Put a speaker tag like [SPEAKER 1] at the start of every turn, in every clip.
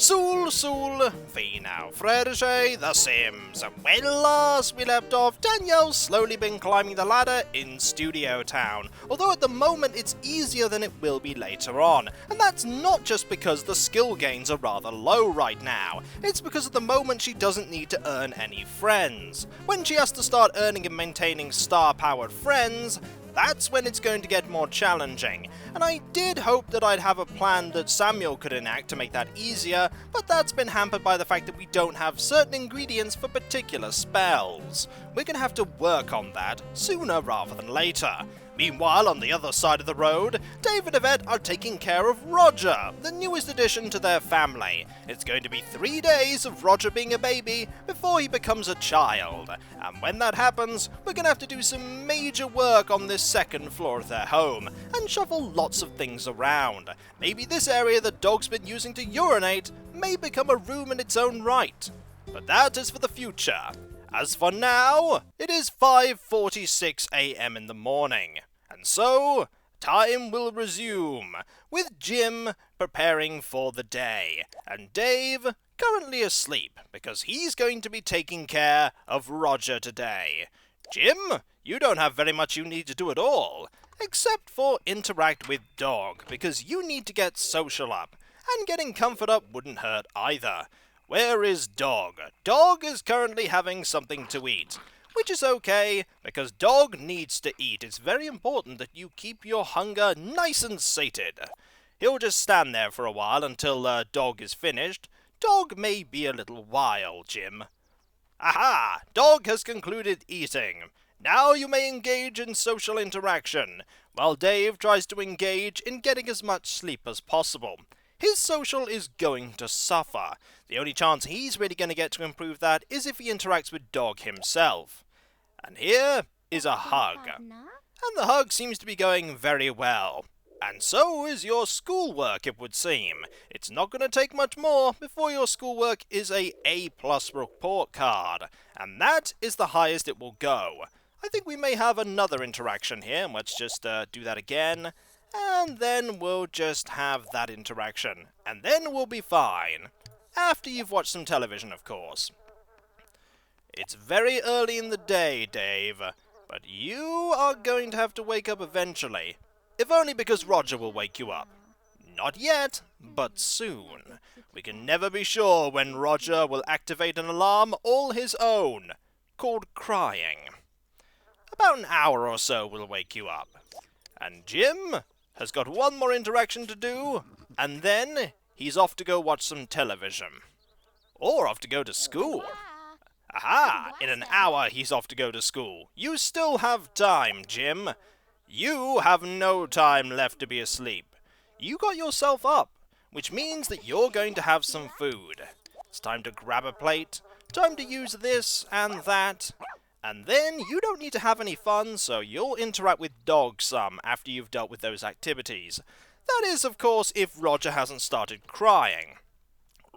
[SPEAKER 1] Sul, fi now frere the Sims. When last we left off, Danielle's slowly been climbing the ladder in Studio Town, although at the moment it's easier than it will be later on, and that's not just because the skill gains are rather low right now, it's because at the moment she doesn't need to earn any friends. When she has to start earning and maintaining star-powered friends, that's when it's going to get more challenging, and I did hope that I'd have a plan that Samuel could enact to make that easier, but that's been hampered by the fact that we don't have certain ingredients for particular spells. We're going to have to work on that sooner rather than later. Meanwhile, on the other side of the road, Dave and Yvette are taking care of Roger, the newest addition to their family. It's going to be 3 days of Roger being a baby before he becomes a child. And when that happens, we're going to have to do some major work on this second floor of their home, and shuffle lots of things around. Maybe this area that Dog's been using to urinate may become a room in its own right. But that is for the future. As for now, it is 5:46 a.m. in the morning. And so, time will resume, with Jim preparing for the day, and Dave currently asleep, because he's going to be taking care of Roger today. Jim, you don't have very much you need to do at all, except for interact with Dog, because you need to get social up, and getting comfort up wouldn't hurt either. Where is Dog? Dog is currently having something to eat. Which is okay, because Dog needs to eat. It's very important that you keep your hunger nice and sated. He'll just stand there for a while until Dog is finished. Dog may be a little while, Jim. Aha! Dog has concluded eating. Now you may engage in social interaction, while Dave tries to engage in getting as much sleep as possible. His social is going to suffer. The only chance he's really going to get to improve that is if he interacts with Dog himself. And here is a hug. And the hug seems to be going very well. And so is your schoolwork, it would seem. It's not going to take much more before your schoolwork is a A+ report card. And that is the highest it will go. I think we may have another interaction here. Let's just do that again. And then we'll just have that interaction. And then we'll be fine. After you've watched some television, of course. It's very early in the day, Dave, but you are going to have to wake up eventually. If only because Roger will wake you up. Not yet, but soon. We can never be sure when Roger will activate an alarm all his own, called crying. About an hour or so will wake you up. And Jim has got one more interaction to do, and then he's off to go watch some television. Or off to go to school. Aha! In an hour he's off to go to school. You still have time, Jim. You have no time left to be asleep. You got yourself up, which means that you're going to have some food. It's time to grab a plate, time to use this and that, and then you don't need to have any fun, so you'll interact with Dog some after you've dealt with those activities. That is, of course, if Roger hasn't started crying.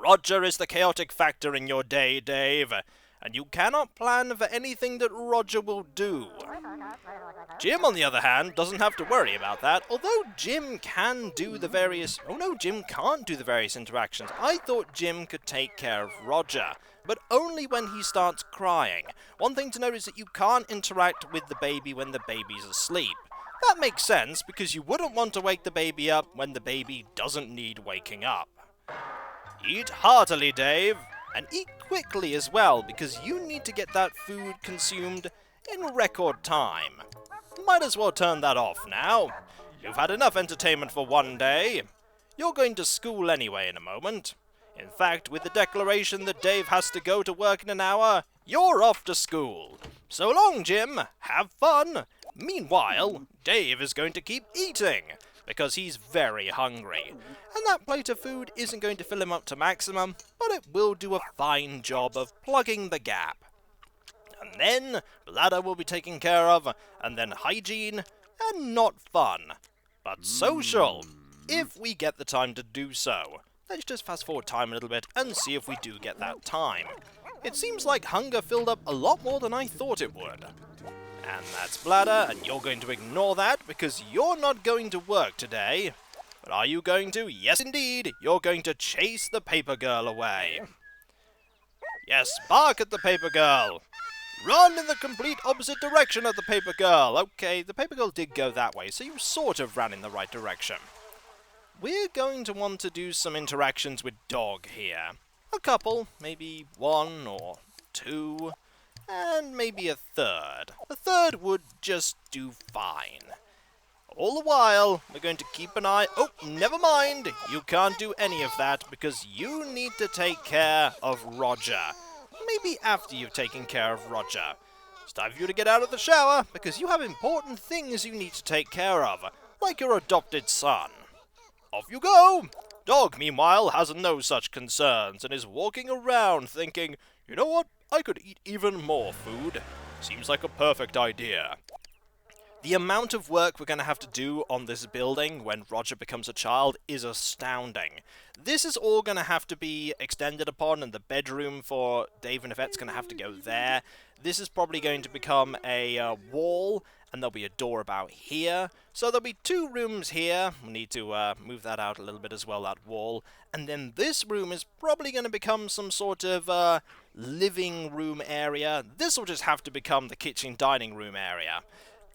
[SPEAKER 1] Roger is the chaotic factor in your day, Dave, and you cannot plan for anything that Roger will do. Jim, on the other hand, doesn't have to worry about that, although Jim can do the various... Oh no, Jim can't do the various interactions. I thought Jim could take care of Roger, but only when he starts crying. One thing to note is that you can't interact with the baby when the baby's asleep. That makes sense, because you wouldn't want to wake the baby up when the baby doesn't need waking up. Eat heartily, Dave, and eat quickly as well, because you need to get that food consumed in record time. Might as well turn that off now. You've had enough entertainment for one day. You're going to school anyway in a moment. In fact, with the declaration that Dave has to go to work in an hour, you're off to school. So long, Jim. Have fun. Meanwhile, Dave is going to keep eating, because he's very hungry. And that plate of food isn't going to fill him up to maximum, but it will do a fine job of plugging the gap. And then, bladder will be taken care of, and then hygiene, and not fun, but social, if we get the time to do so. Let's just fast forward time a little bit and see if we do get that time. It seems like hunger filled up a lot more than I thought it would. And that's bladder, and you're going to ignore that because you're not going to work today. But are you going to? Yes, indeed. You're going to chase the paper girl away. Yes, bark at the paper girl. Run in the complete opposite direction of the paper girl. Okay, the paper girl did go that way, so you sort of ran in the right direction. We're going to want to do some interactions with Dog here. A couple, maybe 1 or 2, and maybe a third. A third would just do fine. All the while, we're going to keep an eye... Oh, never mind! You can't do any of that, because you need to take care of Roger. Maybe after you've taken care of Roger. It's time for you to get out of the shower, because you have important things you need to take care of, like your adopted son. Off you go! Dog, meanwhile, has no such concerns, and is walking around thinking, you know what, I could eat even more food. Seems like a perfect idea. The amount of work we're going to have to do on this building when Roger becomes a child is astounding. This is all going to have to be extended upon, and the bedroom for Dave and Yvette's going to have to go there. This is probably going to become a wall, and there'll be a door about here. So there'll be 2 rooms here. We need to move that out a little bit as well, that wall. And then this room is probably going to become some sort of living room area. This will just have to become the kitchen dining room area.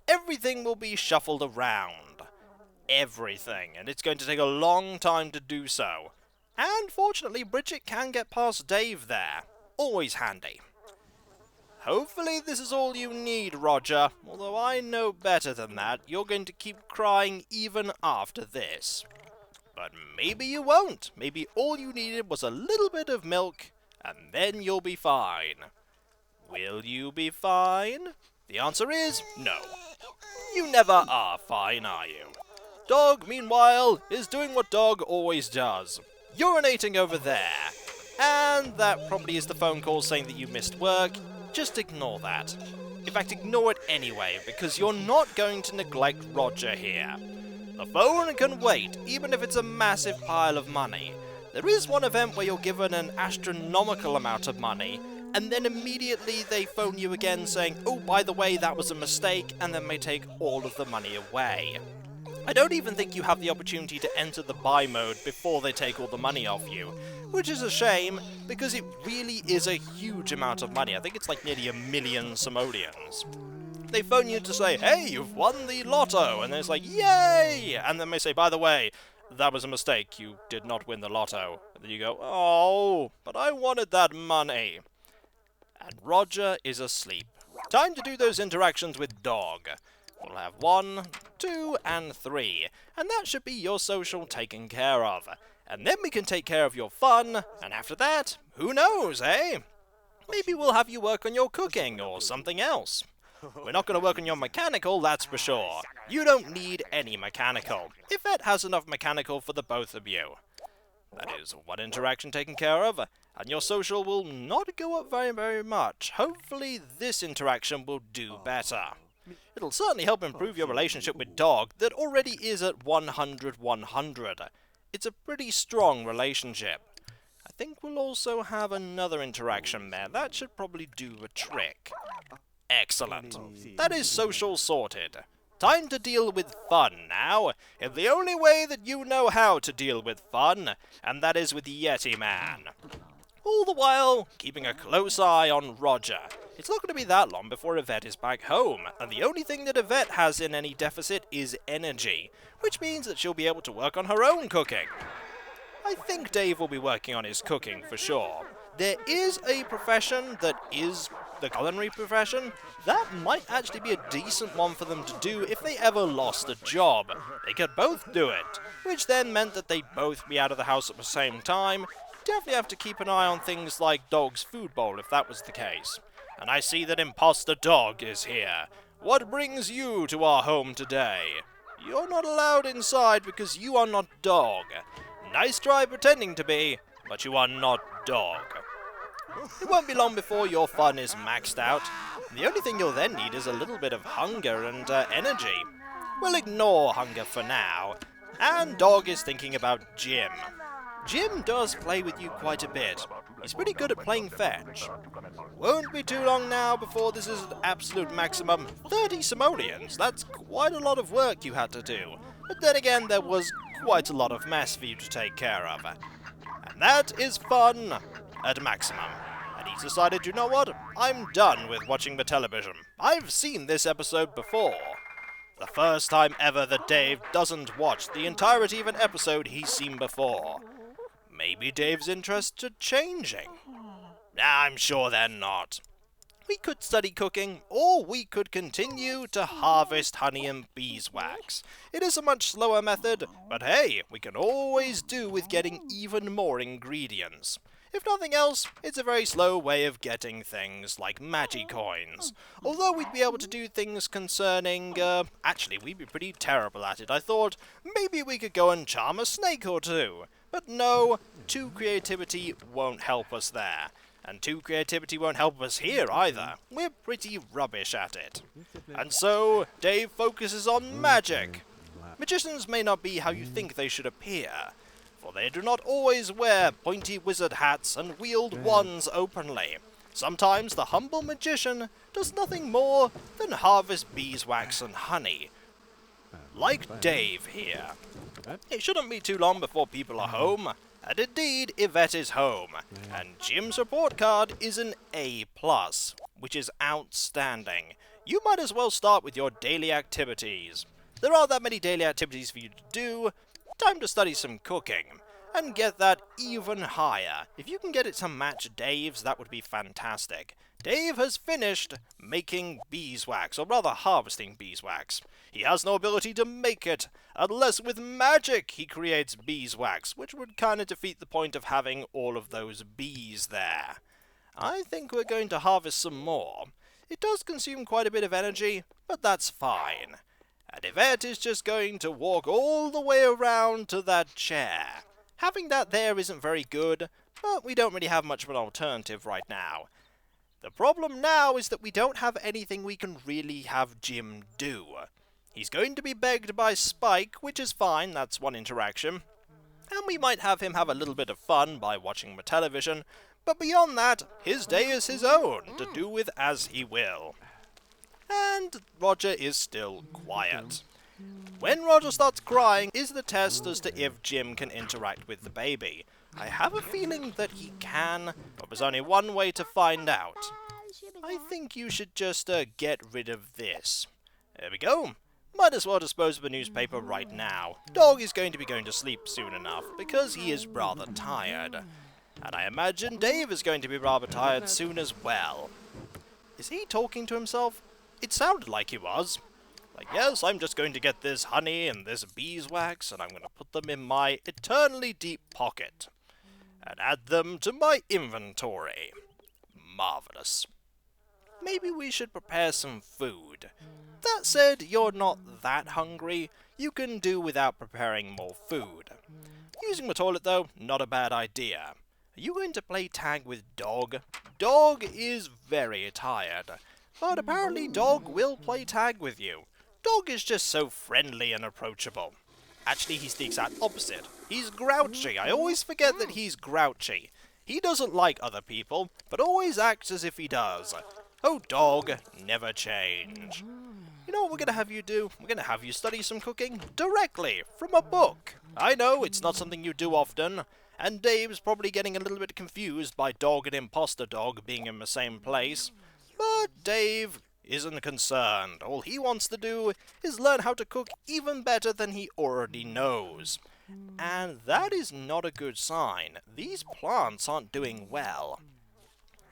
[SPEAKER 1] Everything will be shuffled around. Everything. And it's going to take a long time to do so. And fortunately, Bridget can get past Dave there. Always handy. Hopefully this is all you need, Roger. Although I know better than that. You're going to keep crying even after this. But maybe you won't. Maybe all you needed was a little bit of milk, and then you'll be fine. Will you be fine? The answer is no. You never are fine, are you? Dog, meanwhile, is doing what Dog always does. Urinating over there. And that probably is the phone call saying that you missed work. Just ignore that. In fact, ignore it anyway, because you're not going to neglect Roger here. The phone can wait, even if it's a massive pile of money. There is one event where you're given an astronomical amount of money, and then immediately they phone you again saying, oh, by the way, that was a mistake, and then may take all of the money away. I don't even think you have the opportunity to enter the buy mode before they take all the money off you, which is a shame, because it really is a huge amount of money. I think it's like nearly 1 million simoleons. They phone you to say, hey, you've won the lotto, and then it's like, yay! And then they say, by the way, that was a mistake, you did not win the lotto. And then you go, oh, but I wanted that money. And Roger is asleep. Time to do those interactions with Dog. We'll have 1, 2, and 3, and that should be your social taken care of. And then we can take care of your fun, and after that, who knows, eh? Maybe we'll have you work on your cooking or something else. We're not going to work on your mechanical, that's for sure. You don't need any mechanical. Yvette has enough mechanical for the both of you. That is 1 interaction taken care of, and your social will not go up very, very much. Hopefully this interaction will do better. It'll certainly help improve your relationship with Dog that already is at 100-100. It's a pretty strong relationship. I think we'll also have another interaction there. That should probably do a trick. Excellent. That is social sorted. Time to deal with fun now, in the only way that you know how to deal with fun, and that is with Yeti Man. All the while, keeping a close eye on Roger. It's not going to be that long before Yvette is back home, and the only thing that Yvette has in any deficit is energy, which means that she'll be able to work on her own cooking. I think Dave will be working on his cooking for sure. There is a profession that is the culinary profession. That might actually be a decent one for them to do if they ever lost a job. They could both do it, which then meant that they'd both be out of the house at the same time. Definitely have to keep an eye on things like Dog's food bowl if that was the case. And I see that Imposter Dog is here. What brings you to our home today? You're not allowed inside because you are not Dog. Nice try pretending to be, but you are not Dog. It won't be long before your fun is maxed out. The only thing you'll then need is a little bit of hunger and energy. We'll ignore hunger for now. And Dog is thinking about Jim. Jim does play with you quite a bit. He's pretty good at playing fetch. Won't be too long now before this is an absolute maximum. 30 simoleons, that's quite a lot of work you had to do. But then again, there was quite a lot of mess for you to take care of. And that is fun at maximum. And he's decided, you know what? I'm done with watching the television. I've seen this episode before. The first time ever that Dave doesn't watch the entirety of an episode he's seen before. Maybe Dave's interests are changing. I'm sure they're not. We could study cooking, or we could continue to harvest honey and beeswax. It is a much slower method, but hey, we can always do with getting even more ingredients. If nothing else, it's a very slow way of getting things like magi coins. Although we'd be able to do things concerning, actually we'd be pretty terrible at it. I thought maybe we could go and charm a snake or two. But no, 2 creativity won't help us there. And 2 creativity won't help us here either. We're pretty rubbish at it. And so, Dave focuses on magic. Magicians may not be how you think they should appear, for they do not always wear pointy wizard hats and wield wands openly. Sometimes the humble magician does nothing more than harvest beeswax and honey. Like Dave here. It shouldn't be too long before people are home. And indeed, Yvette is home, and Jim's report card is an A+, which is outstanding. You might as well start with your daily activities. There aren't that many daily activities for you to do. Time to study some cooking, and get that even higher. If you can get it to match Dave's, that would be fantastic. Dave has finished making beeswax, or rather harvesting beeswax. He has no ability to make it, unless with magic he creates beeswax, which would kind of defeat the point of having all of those bees there. I think we're going to harvest some more. It does consume quite a bit of energy, but that's fine. And Yvette is just going to walk all the way around to that chair. Having that there isn't very good, but we don't really have much of an alternative right now. The problem now is that we don't have anything we can really have Jim do. He's going to be begged by Spike, which is fine, that's one interaction. And we might have him have a little bit of fun by watching the television, but beyond that, his day is his own, to do with as he will. And Roger is still quiet. When Roger starts crying is the test as to if Jim can interact with the baby. I have a feeling that he can, but there's only one way to find out. I think you should just get rid of this. There we go. Might as well dispose of the newspaper right now. Dog is going to be going to sleep soon enough, because he is rather tired. And I imagine Dave is going to be rather tired soon as well. Is he talking to himself? It sounded like he was. Like, yes, I'm just going to get this honey and this beeswax, and I'm going to put them in my eternally deep pocket. And add them to my inventory. Marvelous. Maybe we should prepare some food. That said, you're not that hungry. You can do without preparing more food. Using the toilet, though, not a bad idea. Are you going to play tag with Dog? Dog is very tired. But apparently Dog will play tag with you. Dog is just so friendly and approachable. Actually, he's the exact opposite. He's grouchy. I always forget that he's grouchy. He doesn't like other people, but always acts as if he does. Oh, Dog, never change. You know what we're going to have you do? We're going to have you study some cooking directly from a book. I know, it's not something you do often, and Dave's probably getting a little bit confused by Dog and Imposter Dog being in the same place. But Dave isn't concerned. All he wants to do is learn how to cook even better than he already knows. And that is not a good sign. These plants aren't doing well.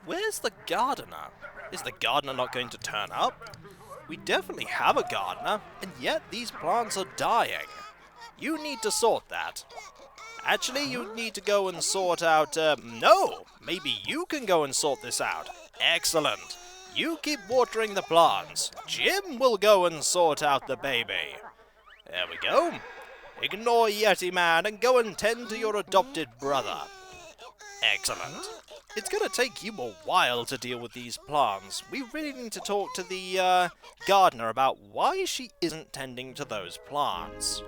[SPEAKER 1] Where's the gardener? Is the gardener not going to turn up? We definitely have a gardener, and yet these plants are dying. You need to sort that. Actually, you need to go and sort out, no! Maybe you can go and sort this out. Excellent. You keep watering the plants. Jim will go and sort out the baby. There we go. Ignore Yeti Man and go and tend to your adopted brother. Excellent. It's going to take you a while to deal with these plants. We really need to talk to the gardener about why she isn't tending to those plants.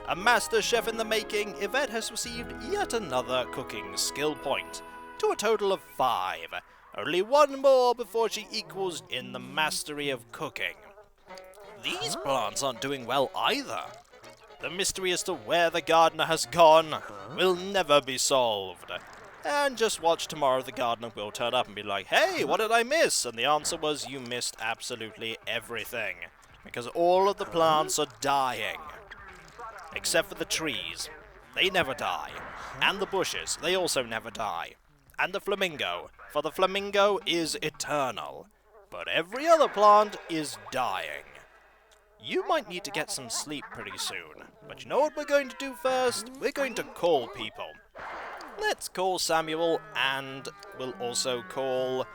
[SPEAKER 1] A master chef in the making, Yvette has received yet another cooking skill point, to a total of 5. Only one more before she equals in the mastery of cooking. These plants aren't doing well either. The mystery as to where the gardener has gone will never be solved. And just watch tomorrow, the gardener will turn up and be like, "Hey, what did I miss?" And the answer was, you missed absolutely everything. Because all of the plants are dying. Except for the trees. They never die. And the bushes, they also never die. And the flamingo, for the flamingo is eternal. But every other plant is dying. You might need to get some sleep pretty soon. But you know what we're going to do first? We're going to call people. Let's call Samuel, and we'll also call...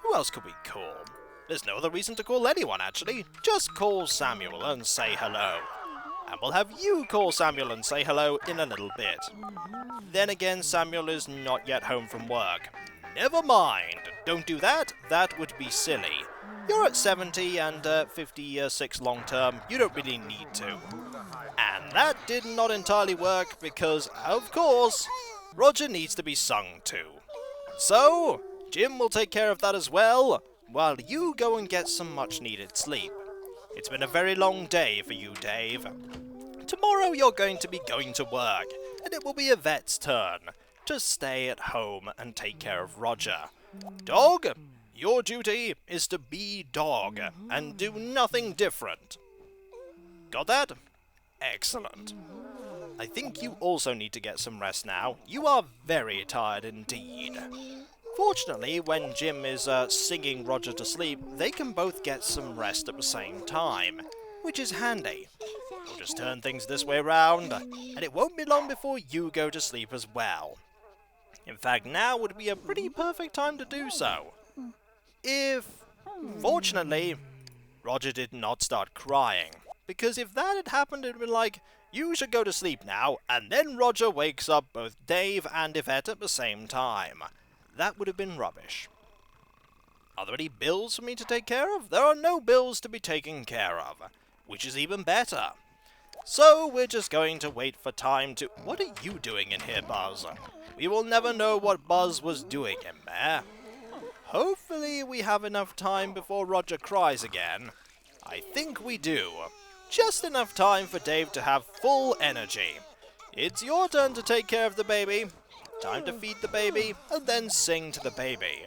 [SPEAKER 1] Who else could we call? There's no other reason to call anyone, actually. Just call Samuel and say hello. And we'll have you call Samuel and say hello in a little bit. Then again, Samuel is not yet home from work. Never mind. Don't do that. That would be silly. You're at 70 and 56 long term. You don't really need to. And that did not entirely work because, of course, Roger needs to be sung to. So, Jim will take care of that as well, while you go and get some much-needed sleep. It's been a very long day for you, Dave. Tomorrow you're going to be going to work, and it will be Yvette's turn to stay at home and take care of Roger. Dog, your duty is to be dog, and do nothing different. Got that? Excellent. I think you also need to get some rest now. You are very tired indeed. Fortunately, when Jim is singing Roger to sleep, they can both get some rest at the same time, which is handy. We'll just turn things this way round, and it won't be long before you go to sleep as well. In fact, now would be a pretty perfect time to do so. If, fortunately, Roger did not start crying. Because if that had happened, it would be like, you should go to sleep now, and then Roger wakes up both Dave and Yvette at the same time. That would have been rubbish. Are there any bills for me to take care of? There are no bills to be taken care of, which is even better. So we're just going to wait for time to... What are you doing in here, Buzz? We will never know what Buzz was doing in there. Hopefully we have enough time before Roger cries again. I think we do. Just enough time for Dave to have full energy. It's your turn to take care of the baby. Time to feed the baby, and then sing to the baby.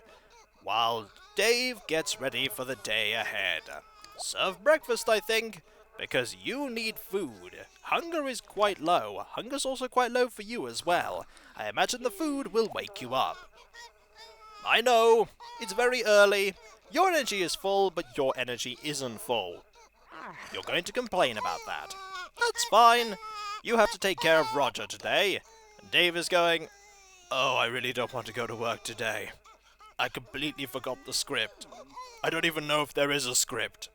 [SPEAKER 1] While Dave gets ready for the day ahead. Serve breakfast, I think, because you need food. Hunger is quite low. Hunger's also quite low for you as well. I imagine the food will wake you up. I know, it's very early. Your energy is full, but your energy isn't full. You're going to complain about that. That's fine. You have to take care of Roger today. And Dave is going, "Oh, I really don't want to go to work today. I completely forgot the script. I don't even know if there is a script.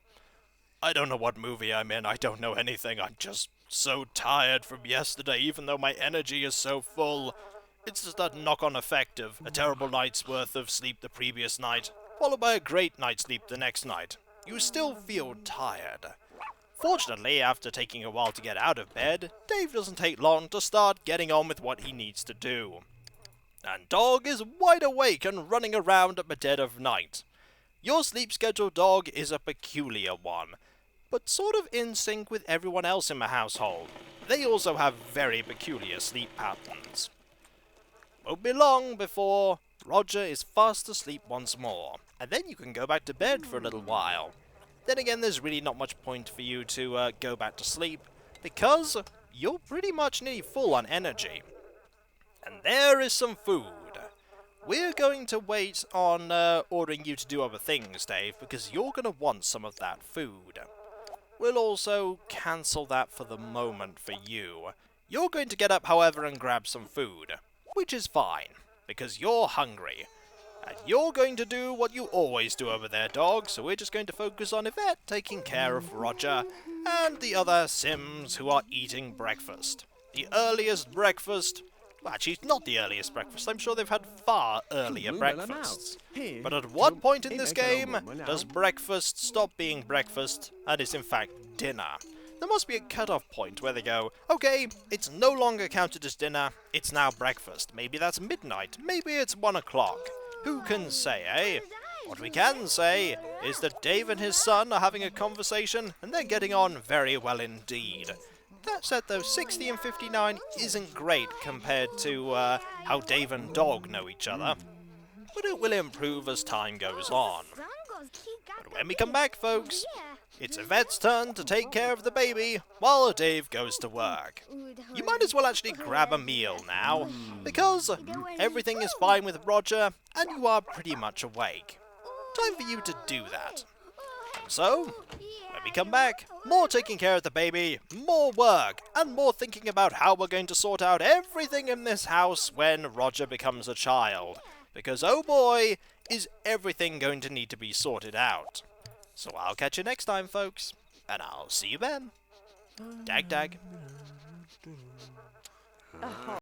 [SPEAKER 1] I don't know what movie I'm in. I don't know anything. I'm just so tired from yesterday, even though my energy is so full. It's just that knock-on effect of a terrible night's worth of sleep the previous night, followed by a great night's sleep the next night. You still feel tired." Fortunately, after taking a while to get out of bed, Dave doesn't take long to start getting on with what he needs to do. And Dog is wide awake and running around at the dead of night. Your sleep schedule, Dog, is a peculiar one, but sort of in sync with everyone else in the household. They also have very peculiar sleep patterns. Won't be long before Roger is fast asleep once more, and then you can go back to bed for a little while. Then again, there's really not much point for you to go back to sleep, because you're pretty much nearly full on energy. And there is some food. We're going to wait on ordering you to do other things, Dave, because you're going to want some of that food. We'll also cancel that for the moment for you. You're going to get up, however, and grab some food, which is fine, because you're hungry. And you're going to do what you always do over there, Dog, so we're just going to focus on Yvette taking care of Roger and the other Sims who are eating breakfast. The earliest breakfast... Well, actually, it's not the earliest breakfast. I'm sure they've had far earlier breakfasts. But at what point in this game does breakfast stop being breakfast and is in fact dinner? There must be a cut-off point where they go, okay, it's no longer counted as dinner, it's now breakfast. Maybe that's midnight, maybe it's 1 o'clock. Who can say, eh? What we can say is that Dave and his son are having a conversation, and they're getting on very well indeed. That said though, 60 and 59 isn't great compared to how Dave and Dog know each other, but it will improve as time goes on. But when we come back, folks, it's Yvette's turn to take care of the baby while Dave goes to work. You might as well actually grab a meal now, because everything is fine with Roger and you are pretty much awake. Time for you to do that. And so, when we come back, more taking care of the baby, more work, and more thinking about how we're going to sort out everything in this house when Roger becomes a child. Because oh boy, is everything going to need to be sorted out. So I'll catch you next time, folks, and I'll see you then. Dag dag.